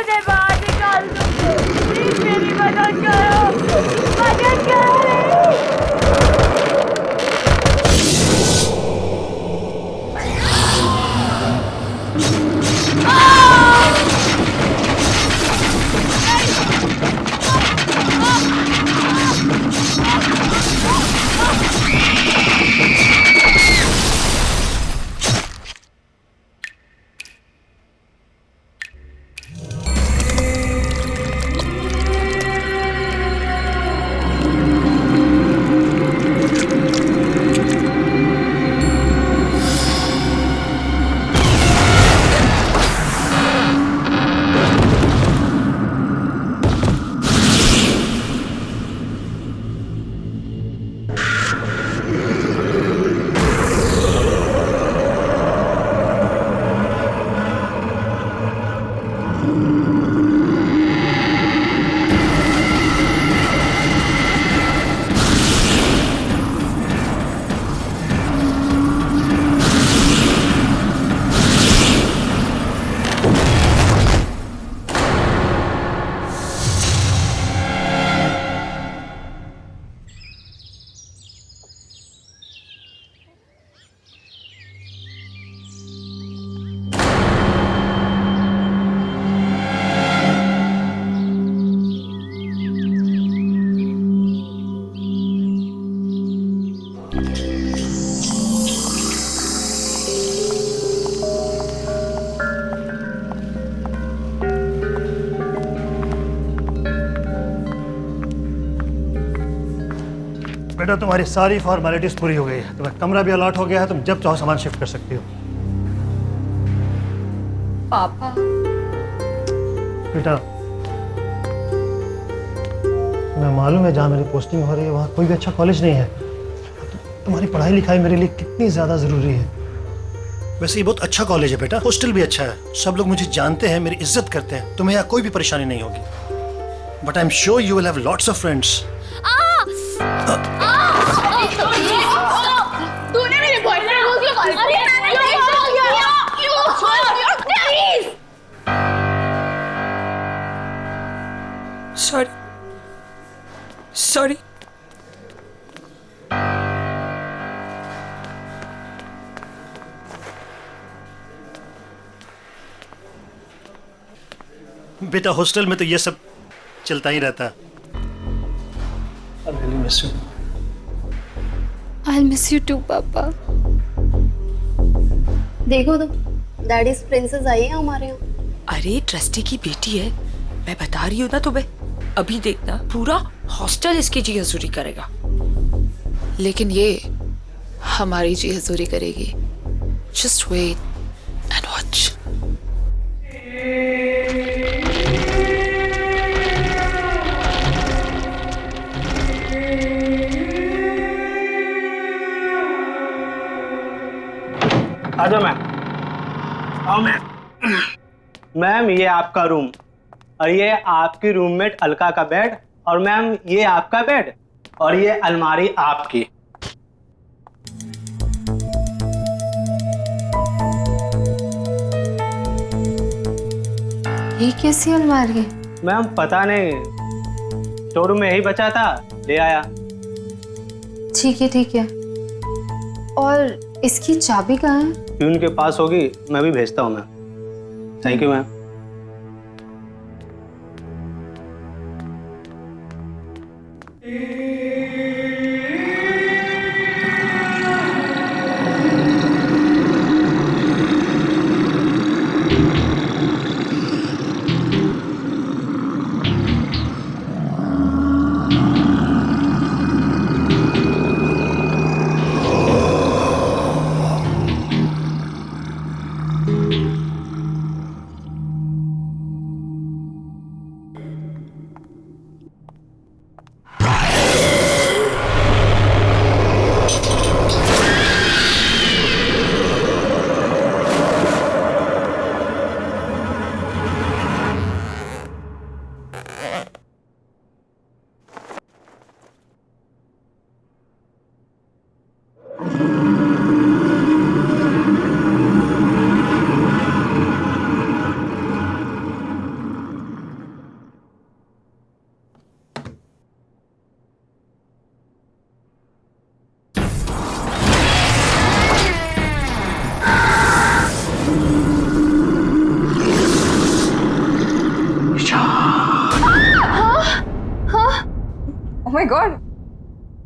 मुझे बाहर निकाल दो, प्लीज मेरी मदद करो, मदद करो। बेटा तुम्हारी सारी फॉर्मेलिटीज पूरी हो गई है, तुम्हें कमरा भी अलॉट हो गया है, तुम जब चाहो सामान शिफ्ट कर सकती हो। पापा बेटा मैं मालूम है जहाँ मेरी पोस्टिंग हो रही है वहाँ कोई भी अच्छा कॉलेज नहीं है, तुम्हारी पढ़ाई लिखाई मेरे लिए कितनी ज़्यादा ज़रूरी है। वैसे ये बहुत अच्छा कॉलेज है बेटा, हॉस्टल भी अच्छा है, सब लोग मुझे जानते हैं, मेरी इज्जत करते हैं, तुम्हें यहाँ कोई भी परेशानी नहीं होगी। But I am sure you will have lots of friends. तूने मेरे बॉयफ्रेंड को क्यों कॉल किया? Sorry sorry. बेटा हॉस्टल में तो ये सब चलता ही रहता है। I'll miss you too, पापा। देखो तो डैडीज प्रिंसेस आई है हमारे यहाँ। अरे ट्रस्टी की बेटी है, मैं बता रही हूँ ना तुम्हें। अभी देखना पूरा हॉस्टल इसकी जी हजूरी करेगा। लेकिन ये हमारी जी हजूरी करेगी। Just wait and watch। आजा मैम। आओ मैम। मैम ये आपका रूम और ये आपकी रूममेट अलका का बेड और मैम ये आपका बेड और ये अलमारी आपकी। ये कैसी अलमारी है? मैम पता नहीं, स्टोर में यही बचा था, ले आया। ठीक है। और इसकी चाबी कहाँ है? प्यून के पास होगी, मैं भी भेजता हूँ ma'am. Thank you ma'am. My god,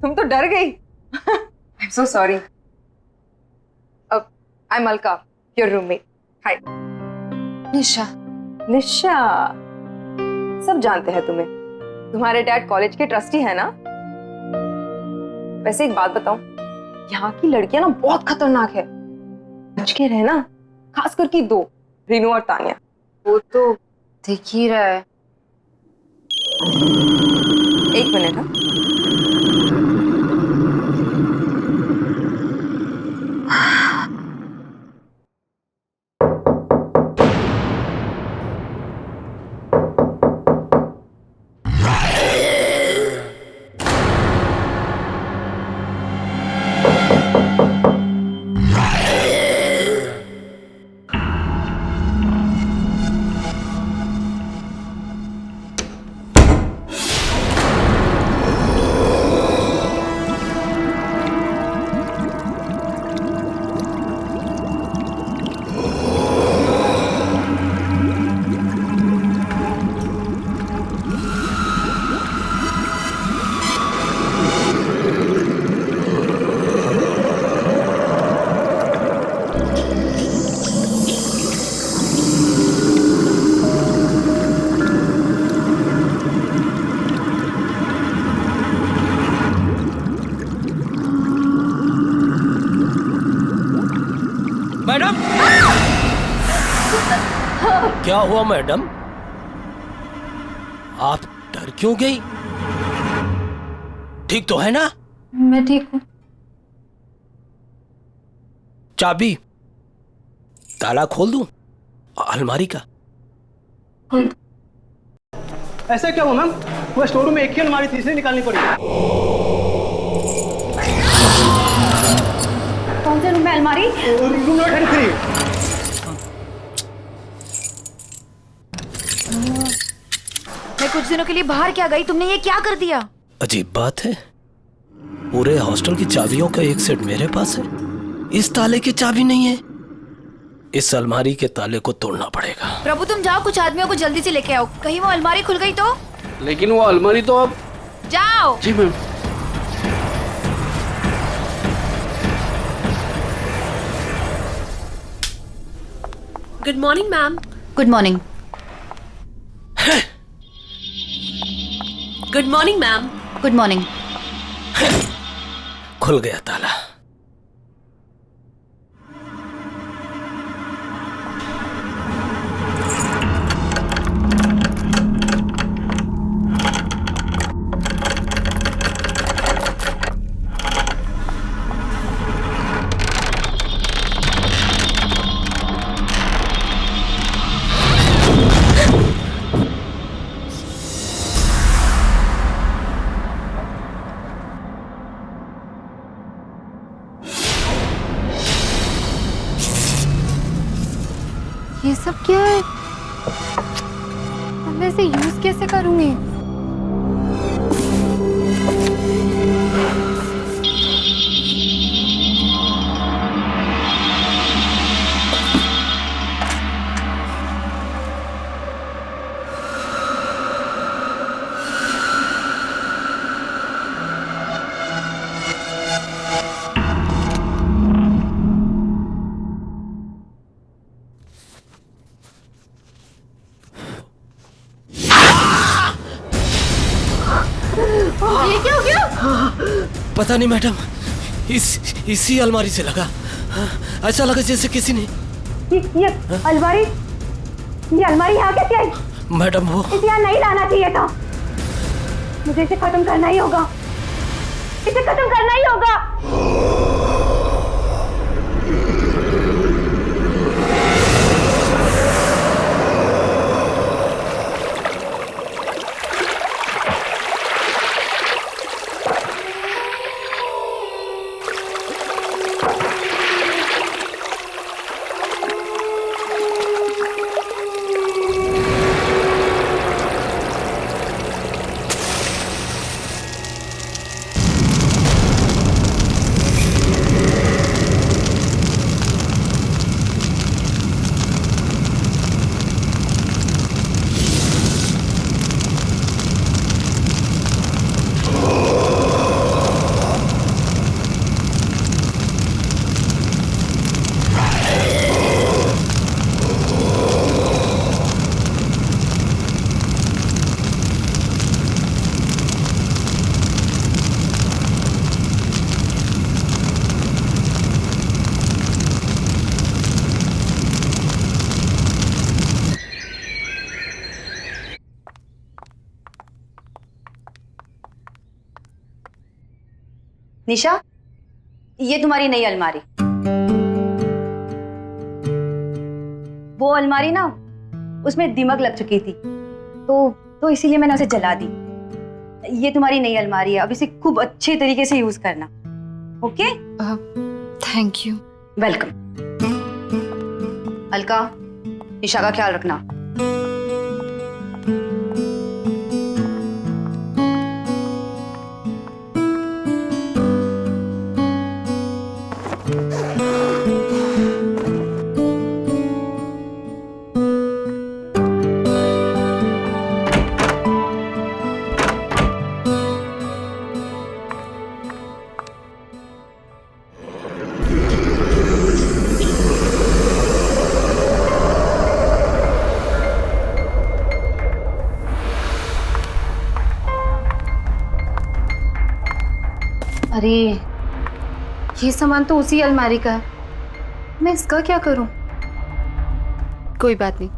तुम तो डर गई। I am so sorry. I am Alka, your roommate. Hi. Nisha. Nisha, सब जानते हैं तुम्हें। तुम्हारे डैड कॉलेज के ट्रस्टी है ना? वैसे एक बात बताऊं, यहाँ की लड़कियां ना बहुत खतरनाक है, बच के रहना, खास करके दो, रीनू और तानिया। वो तो दिख ही रहा है। एक मिनट। हाँ, मैडम, क्या हुआ मैडम? आप डर क्यों गई? ठीक तो है ना? मैं ठीक हूँ। चाबी, ताला खोल दूं अलमारी का? ऐसा क्या हुआ मैम? वो स्टोर रूम में एक ही अलमारी थी, इसलिए निकालनी पड़ी। कौन से रूम में अलमारी? Room number 33। मैं कुछ दिनों के लिए बाहर क्या गई, तुमने ये क्या कर दिया? अजीब बात है, पूरे हॉस्टल की चाबियों का एक सेट मेरे पास है, इस ताले की चाबी नहीं है। इस अलमारी के ताले को तोड़ना पड़ेगा। प्रभु तुम जाओ, कुछ आदमियों को जल्दी से लेके आओ, कहीं वो अलमारी खुल गई तो। लेकिन वो अलमारी तो अब। जाओ। जी ma'am. Good morning ma'am. Good morning. Good morning ma'am. Good morning. खुल गया ताला। ये सब क्या है? मैं इसे यूज कैसे करूंगी? ये क्या हो गया? पता नहीं मैडम, इसी अलमारी से लगा। ऐसा लगा जैसे किसी ने। ये अलमारी, ये अलमारी यहाँ कैसे आई? मैडम वो इसे यहाँ नहीं लाना चाहिए था। मुझे इसे खत्म करना ही होगा, इसे खत्म करना ही होगा। निशा, ये तुम्हारी नई अलमारी। वो अलमारी ना, उसमें दीमक लग चुकी थी, तो इसीलिए मैंने उसे जला दी। ये तुम्हारी नई अलमारी है, अब इसे खूब अच्छे तरीके से यूज करना। Okay? Thank you. Welcome. Alka, Nisha का ख्याल रखना। अरे ये सामान तो उसी अलमारी का है, मैं इसका क्या करूं? कोई बात नहीं,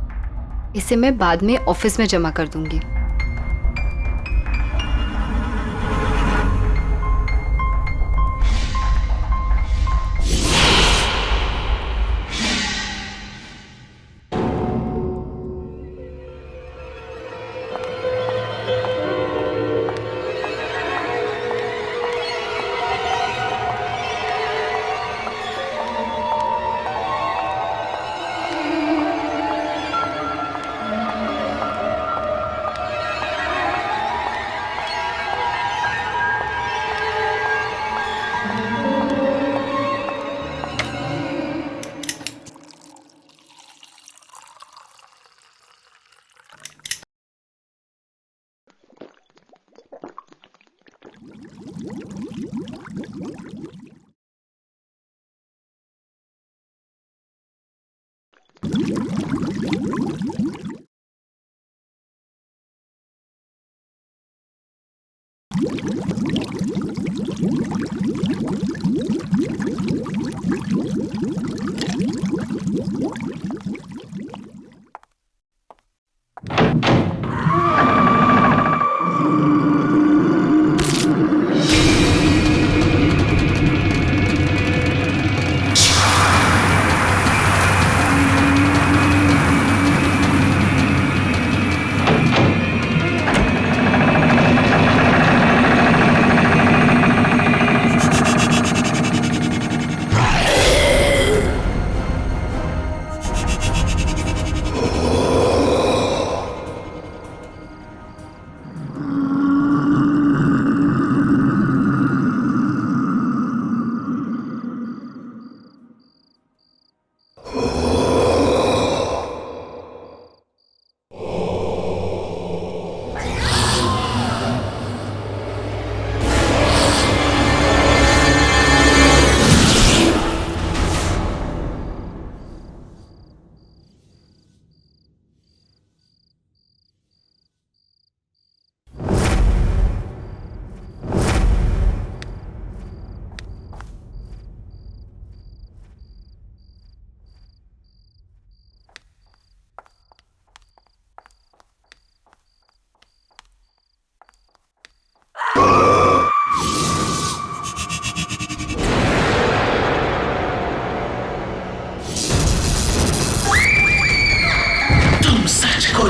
इसे मैं बाद में ऑफिस में जमा कर दूंगी।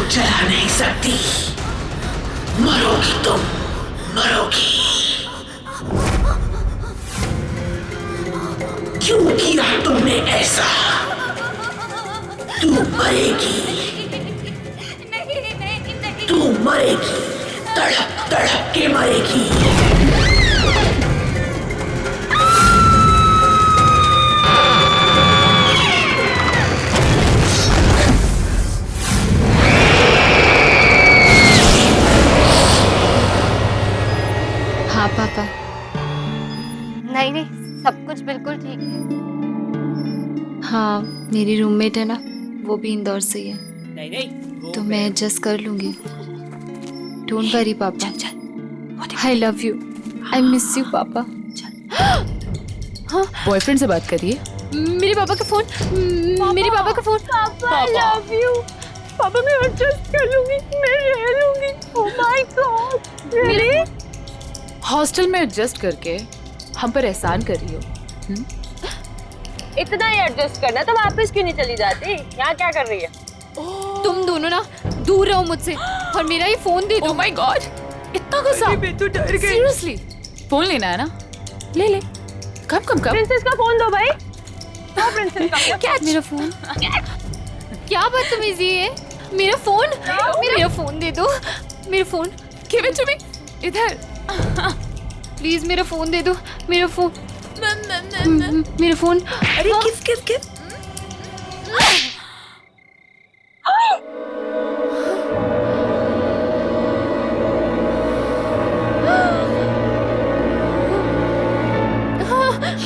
जला नहीं सकती, मरोगी तुम, मरोगी। क्यों किया तुमने ऐसा? तू मरेगी, तू मरेगी, तड़प तड़प के मरेगी। हाँ पापा। नहीं नहीं, सब कुछ बिल्कुल ठीक है। हाँ, मेरी रूममेट है ना, वो भी इंदौर से ही है, नहीं नहीं, तो मैं एडजस्ट कर लूंगी। डोंट वरी पापा, I love you, I miss you पापा। हाँ, बॉयफ्रेंड से बात करिए। मेरे पापा का फोन, मेरे पापा का फोन। पापा आई लव यू। पापा मैं एडजस्ट कर लूंगी, मैं रह लूंगी। Oh my God, really? Hostel में एडजस्ट करके हम पर एहसान कर रही हो। इतना ही एडजस्ट करना तो वापस क्यों नहीं चली जाती? यहाँ क्या कर रही है? तुम दोनों ना दूर रहो मुझसे और मेरा ये फोन दे दो। ओह माय गॉड, इतना गुस्सा? मैं तो डर गई। सीरियसली फोन लेना है ना? ले ले, कब कब कब। प्रिंसेस का फोन दो भाई। दो प्रिंसेस का फोन। क्या मेरा फोन? क्या बदतमीजी है? मेरा फोन, मेरा फोन दे दो। मेरा phone give it to me. इधर प्लीज, मेरा फोन दे दो। मेरा फोन, मेरा फोन। अरे give give give.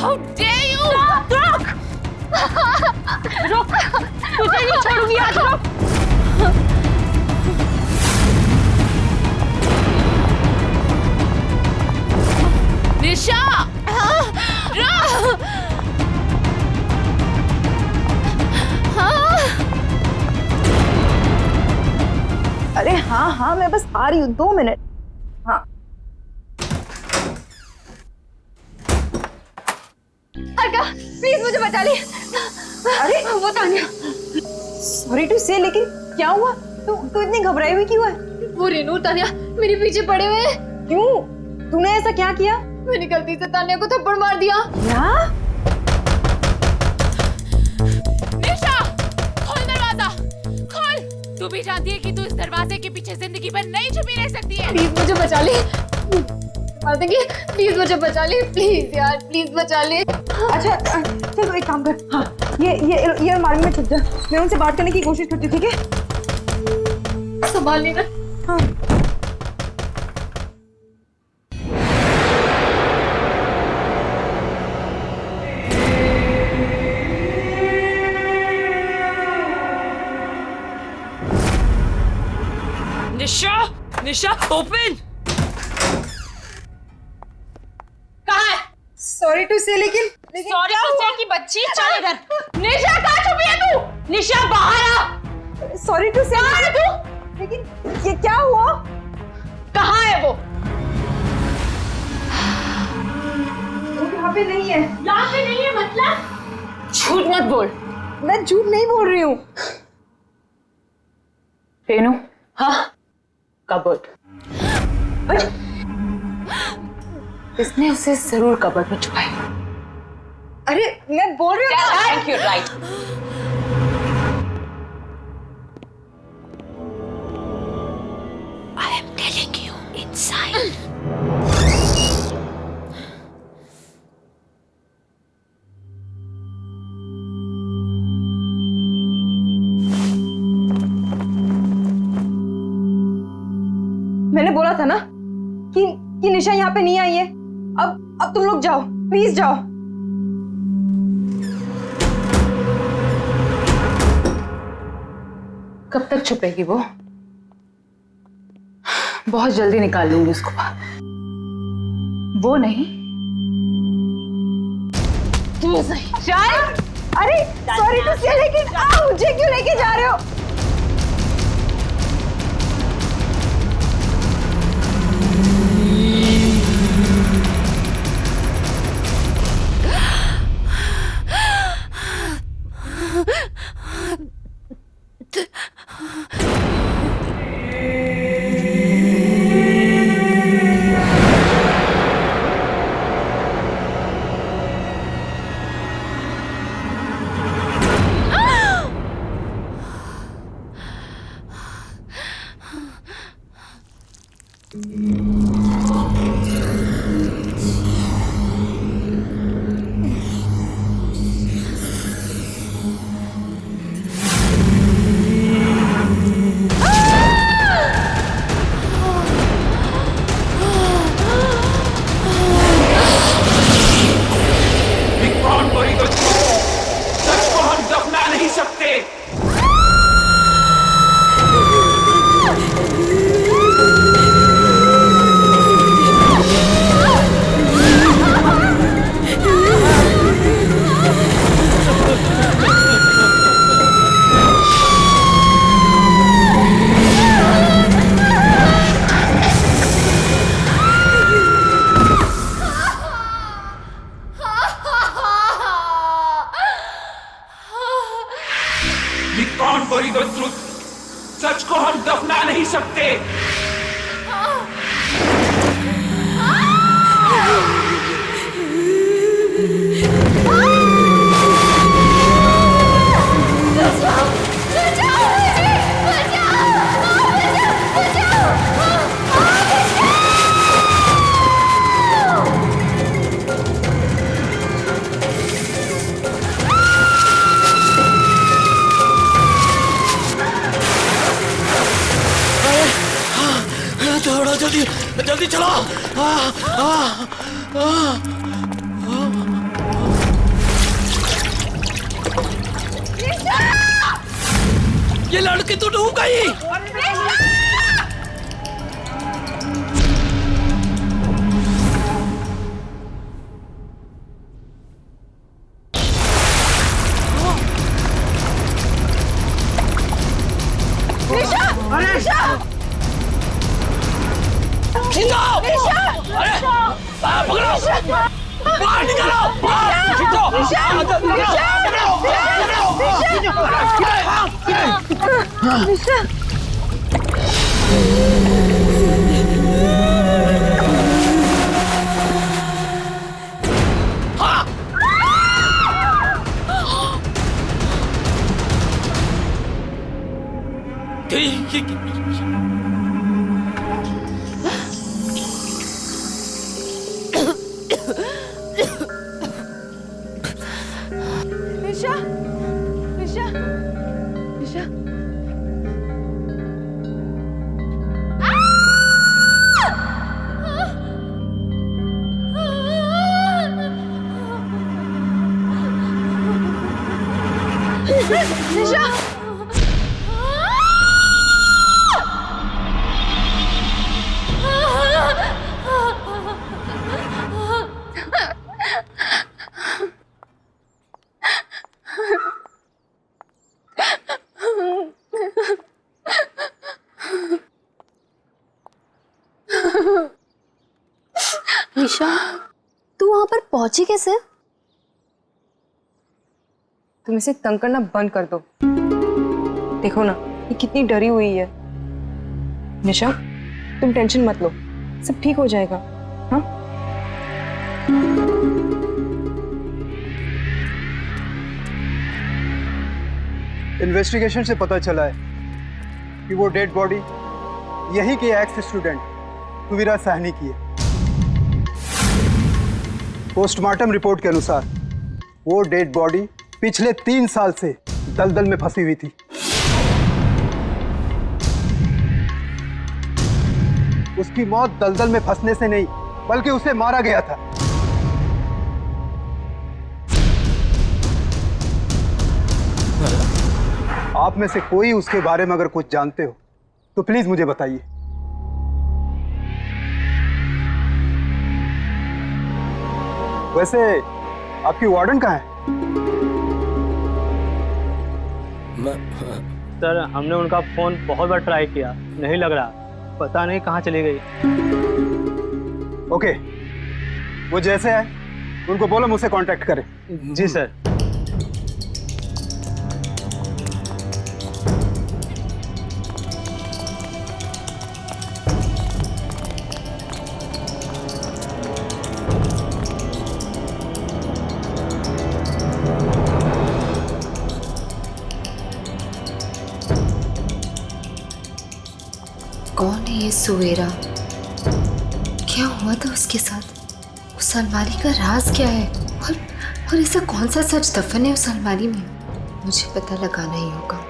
How dare you. रुक, तुझे नहीं छोड़ूंगी आज। रुक। निशा अरे हाँ हाँ, मैं बस आ रही हूँ, 2 मिनट। हाँ अलका, प्लीज मुझे बचा ले। अरे वो तान्या। सॉरी टू से, लेकिन क्या हुआ? तू इतनी घबराई हुई क्यों है? वो रेनू तान्या मेरे पीछे पड़े हुए हैं। क्यों? तूने ऐसा क्या किया? मैंने गलती से तान्या को थप्पड़ मार दिया। क्या? निशा, खोल दरवाजा, खोल। तू भी जानती है कि तू इस दरवाजे के पीछे जिंदगी भर नहीं छुपी रह सकती है। प्लीज मुझे बचा ले। मार देंगे, प्लीज मुझे बचा ले। प्लीज यार, प्लीज बचा ले। अच्छा चल, तो एक काम कर। हाँ, ये अलमारी में छुप जा। मैं उनसे बात करने की कोशिश करती हूँ, ठीक है? संभाल लेना। हाँ। निशा, निशा ओपन। कहाँ है? सॉरी टू से, लेकिन सॉरी टू से की बच्ची, चल इधर। निशा कहाँ छुपी है तू? निशा बाहर आ। सॉरी टू से, कहाँ है तू? लेकिन ये क्या हुआ? कहाँ है वो? यहाँ पे नहीं है। यहाँ पे नहीं है मतलब? झूठ मत बोल। मैं झूठ नहीं बोल रही हूँ। रेनू, हाँ, कबर्ड। इसने उसे जरूर कबर्ड में छुपाया। अरे मैं बोल रही हूँ। Thank you, right. I am telling you inside. मैंने बोला था ना कि निशा यहाँ पे नहीं आई है। अब तुम लोग जाओ, प्लीज जाओ। कब तक छुपेगी वो? बहुत जल्दी निकाल लूंगी उसको बाहर। वो नहीं, तू सही। चल। अरे सॉरी टू से, लेकिन मुझे क्यों लेके जा रहे हो? सकते। थोड़ा जल्दी जल्दी चलो। ये लड़की तो डूब गई। खींचो! अरे पकड़ो! बाहर निकालो! खींचो! निशा, निशा, निशा। निशा। निशा, तू वहां पर पहुंची कैसे? तुम इसे तंग करना बंद कर दो। देखो ना, ये कितनी डरी हुई है। निशा, तुम टेंशन मत लो, सब ठीक हो जाएगा। हाँ? इन्वेस्टिगेशन से पता चला है कि वो डेड बॉडी यहीं के एक्स स्टूडेंट तुविरा साहनी की है। पोस्टमार्टम रिपोर्ट के अनुसार वो डेड बॉडी पिछले 3 साल से दलदल में फंसी हुई थी। उसकी मौत दलदल में फंसने से नहीं, बल्कि उसे मारा गया था। आप में से कोई उसके बारे में अगर कुछ जानते हो तो प्लीज मुझे बताइए। वैसे आपकी वार्डन कहाँ है? सर, हमने उनका फोन बहुत बार ट्राई किया, नहीं लग रहा, पता नहीं कहाँ चली गई। ओके, वो जैसे है उनको बोलो मुझसे कांटेक्ट करें। जी सर। कौन है ये सुवेरा? क्या हुआ था उसके साथ? उस अलमारी का राज क्या है? और ऐसा कौन सा सच दफन है उस अलमारी में? मुझे पता लगाना ही होगा।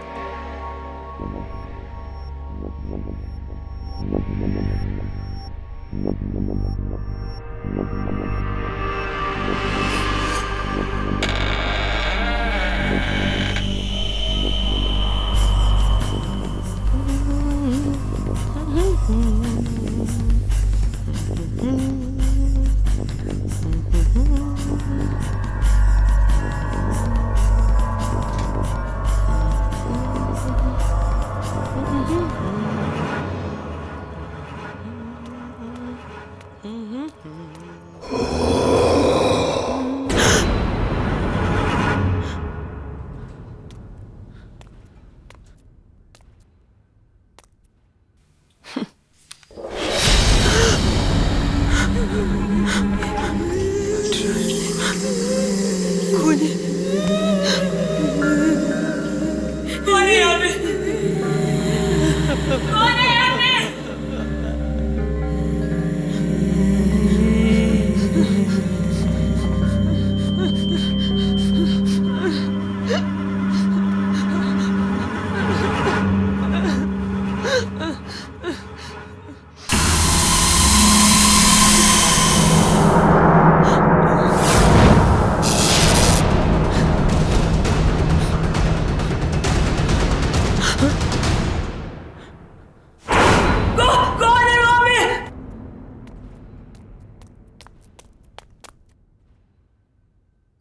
कौन है यहाँ पे? कौन है यहाँ पे? कौन है वहाँ पे?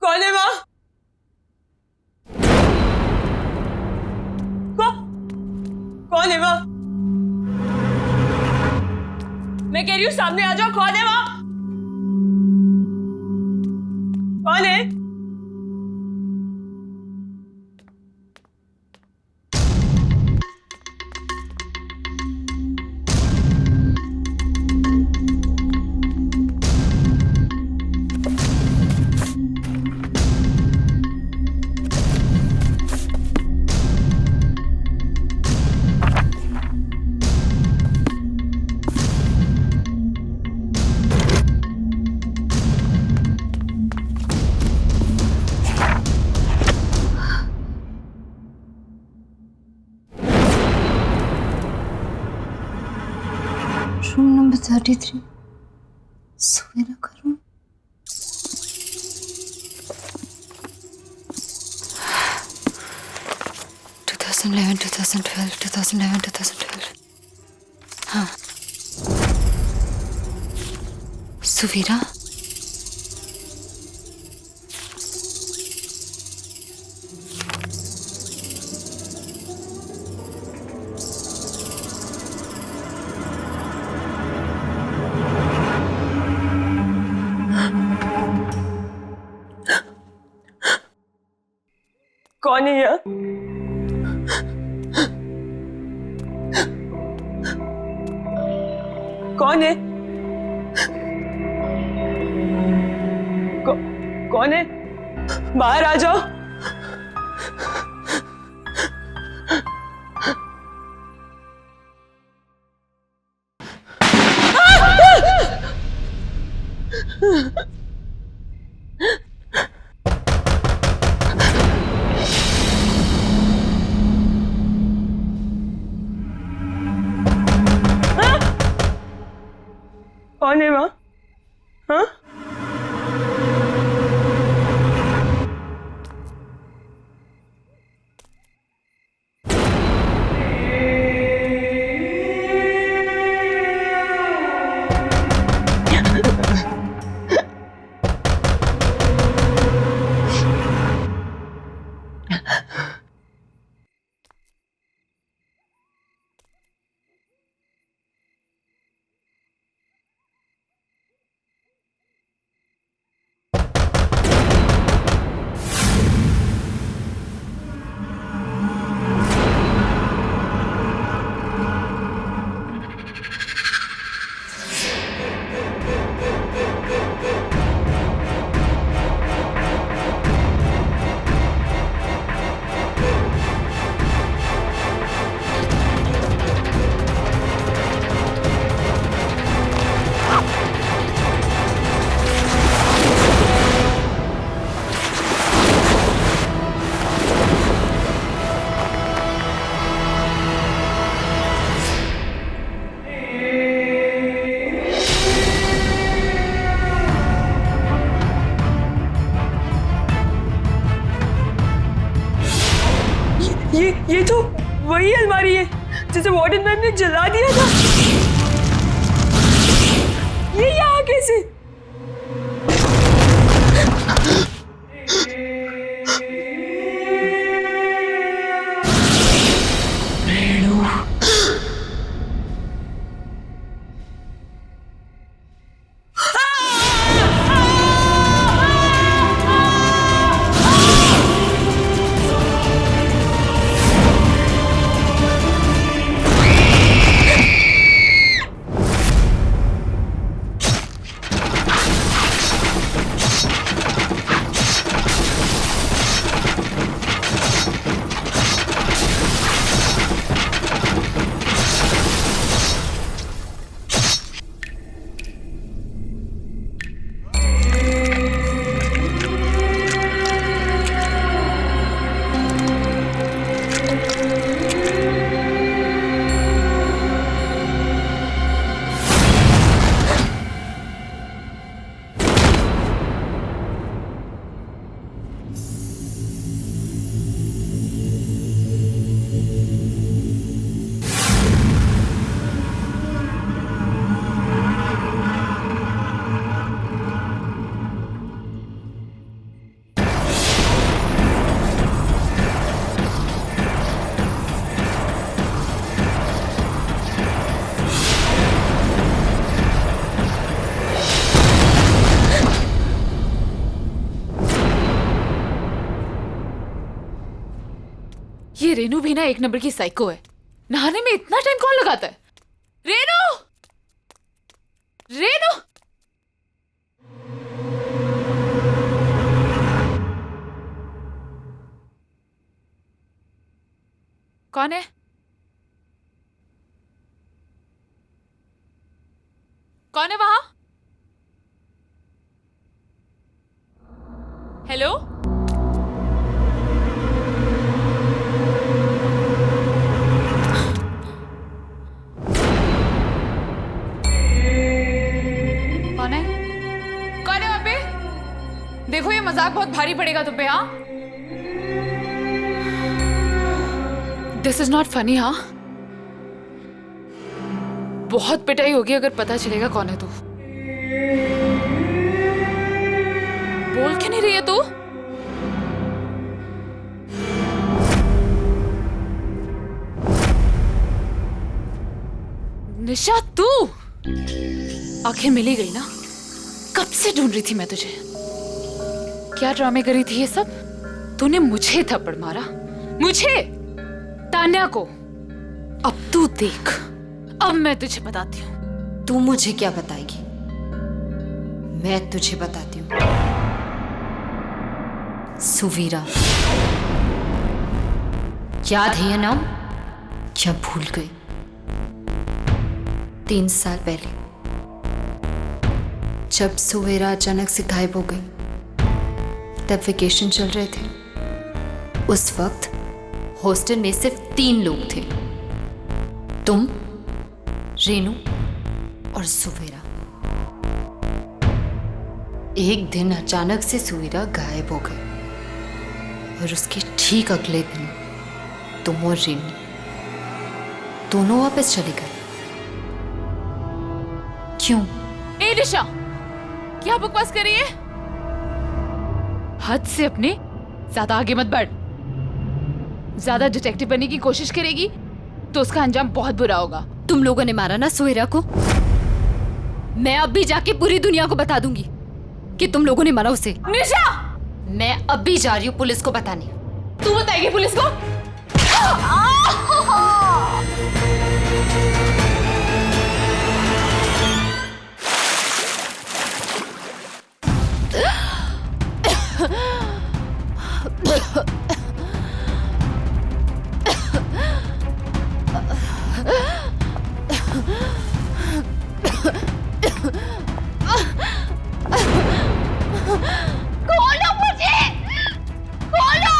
कौन है वहाँ? कौन है वहाँ? मैं कह रही हूँ सामने आ जाओ। कौन है वहाँ? कौन है? रूम नंबर 33 सवेरा का रूम। हाँ, सुवीरा। कौन है यहाँ? कौन है? कौन है? बाहर आ जाओ। कौन है वहाँ? हाँ? ये तो वही अलमारी है जिसे वार्डन मैम ने जला दिया था। ये यहाँ कैसे? ये रेनू भी ना एक नंबर की साइको है। नहाने में इतना टाइम कौन लगाता है? रेनू, रेनू, कौन है? कौन है वहां? हेलो, कौन है? कौन है वहां पे? देखो ये मजाक बहुत भारी पड़ेगा तुम पे। हाँ, दिस इज नॉट फनी। हाँ, बहुत पिटाई होगी अगर पता चलेगा कौन है तू। बोल क्यों नहीं रही है तू? निशा, तू आखिर मिली गई ना? कब से ढूंढ रही थी मैं तुझे। क्या ड्रामे करी थी ये सब? तूने मुझे थप्पड़ मारा, मुझे, तान्या को। अब तू देख, अब मैं तुझे बताती हूँ। तू मुझे क्या बताएगी? मैं तुझे बताती हूँ। सुवीरा, याद है ये नाम? क्या भूल गई? 3 साल पहले जब सुवेरा अचानक से गायब हो गई, तब वेकेशन चल रहे थे। उस वक्त हॉस्टल में सिर्फ 3 लोग थे, तुम, रेनू और सुवेरा। एक दिन अचानक से सुवेरा गायब हो गए और उसके ठीक अगले दिन तुम और रेनू दोनों वापस चले गए। क्यों? ए निशा, क्या बकवास कर रही है? हद से अपने ज्यादा आगे मत बढ़। ज्यादा डिटेक्टिव बनने की कोशिश करेगी तो उसका अंजाम बहुत बुरा होगा। तुम लोगों ने मारा ना सुवेरा को? मैं अब भी जाके पूरी दुनिया को बता दूंगी कि तुम लोगों ने मारा उसे। निशा, मैं अब भी जा रही हूँ पुलिस को बताने। तू बताएगी पुलिस को? खोलो मुझे! खोलो!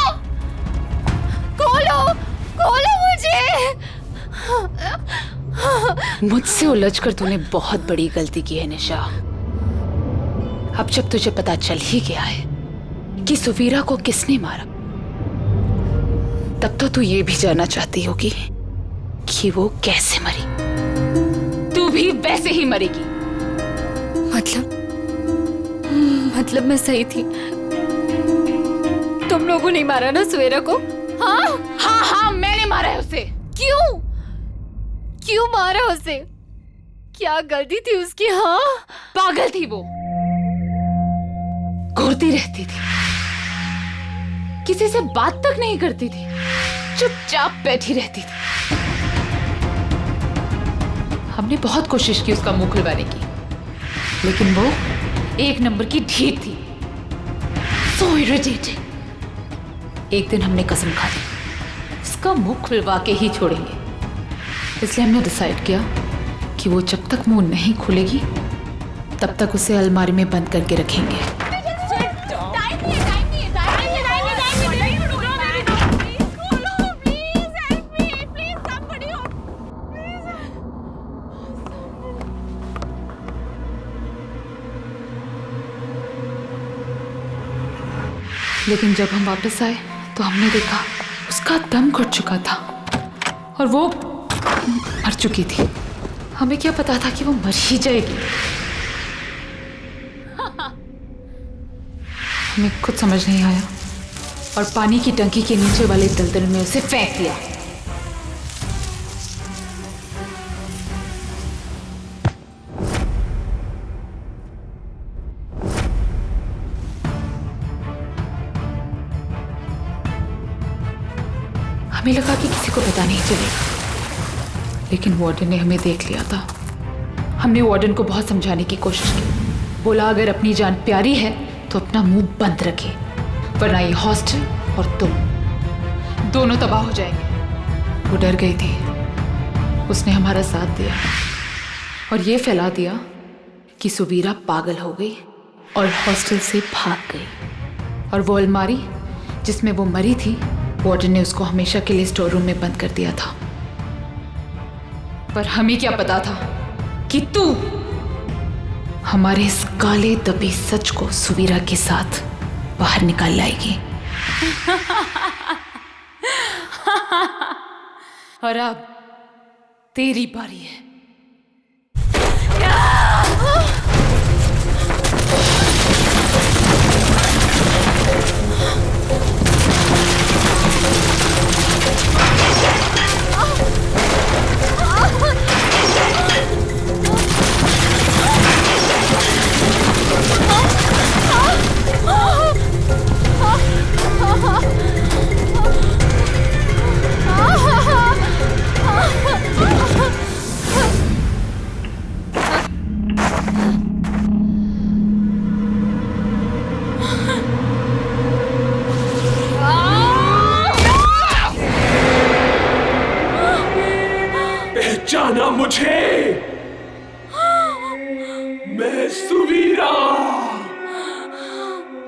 खोलो! खोलो मुझे! मुझसे उलझकर तूने बहुत बड़ी गलती की है निशा। अब जब तुझे पता चल ही गया है कि सुवीरा को किसने मारा, तब तो तू ये भी जानना चाहती होगी कि वो कैसे मरी। तू भी वैसे ही मरेगी। मतलब मैं सही थी? तुम लोगों ने मारा ना सुवेरा को? हाँ हाँ हाँ, मैंने मारा है उसे। क्यों? क्यों मारा उसे? क्या गलती थी उसकी? हाँ, पागल थी वो, घूरती रहती थी, किसी से बात तक नहीं करती थी, चुपचाप बैठी रहती थी। हमने बहुत कोशिश की उसका मुंह खुलवाने की, लेकिन वो एक नंबर की ढीठ थी। So irritating। एक दिन हमने कसम खा ली उसका मुंह खुलवा के ही छोड़ेंगे। इसलिए हमने डिसाइड किया कि वो जब तक मुंह नहीं खुलेगी तब तक उसे अलमारी में बंद करके रखेंगे। लेकिन जब हम वापस आए तो हमने देखा उसका दम घुट चुका था और वो मर चुकी थी। हमें क्या पता था कि वो मर ही जाएगी। हमें कुछ समझ नहीं आया और पानी की टंकी के नीचे वाले दलदल में उसे फेंक दिया। हमें लगा कि किसी को पता नहीं चलेगा, लेकिन वार्डन ने हमें देख लिया था। हमने वार्डन को बहुत समझाने की कोशिश की। बोला अगर अपनी जान प्यारी है तो अपना मुंह बंद रखे, वरना ये हॉस्टल और तुम दोनों तबाह हो जाएंगे। वो डर गई थी, उसने हमारा साथ दिया और ये फैला दिया कि सुवीरा पागल हो गई और हॉस्टल से भाग गई। और वो अलमारी जिसमें वो मरी थी, वार्डन ने उसको हमेशा के लिए स्टोर रूम में बंद कर दिया था। पर हमें क्या पता था कि तू हमारे इस काले दबे सच को सुवीरा के साथ बाहर निकाल लाएगी। और अब तेरी बारी है। पहचाना मुझे? मैं सुवीरा।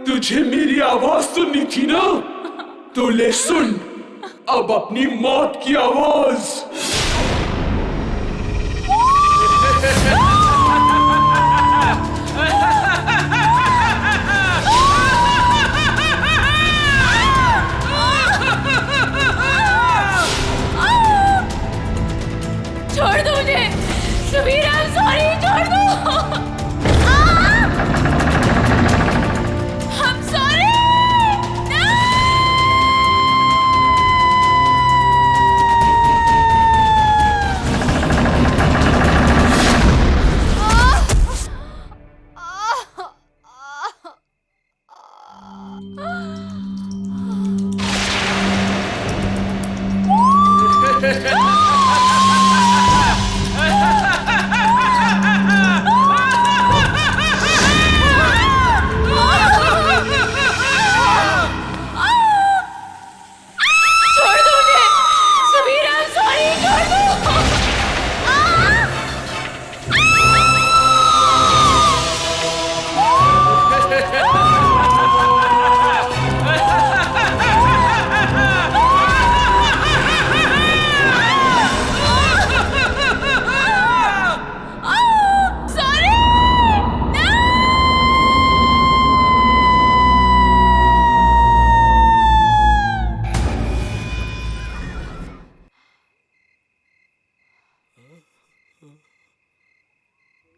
तुझे मेरी आवाज सुननी थी ना, तो ले सुन अब अपनी मौत की आवाज। छोड़ दो मुझे सुवीरा, सॉरी, छोड़ दो। I'm sorry।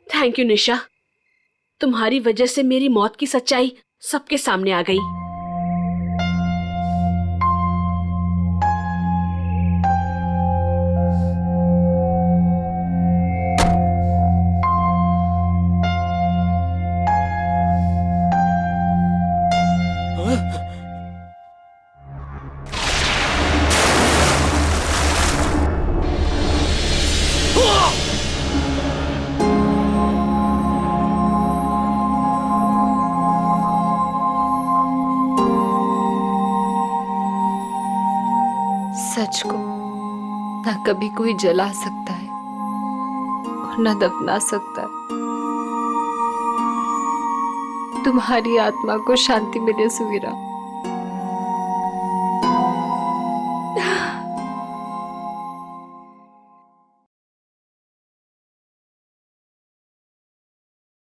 थैंक यू निशा, तुम्हारी वजह से मेरी मौत की सच्चाई सबके सामने आ गई। सच को ना कभी कोई जला सकता है और ना दफना सकता है। तुम्हारी आत्मा को शांति मिले सुवीरा।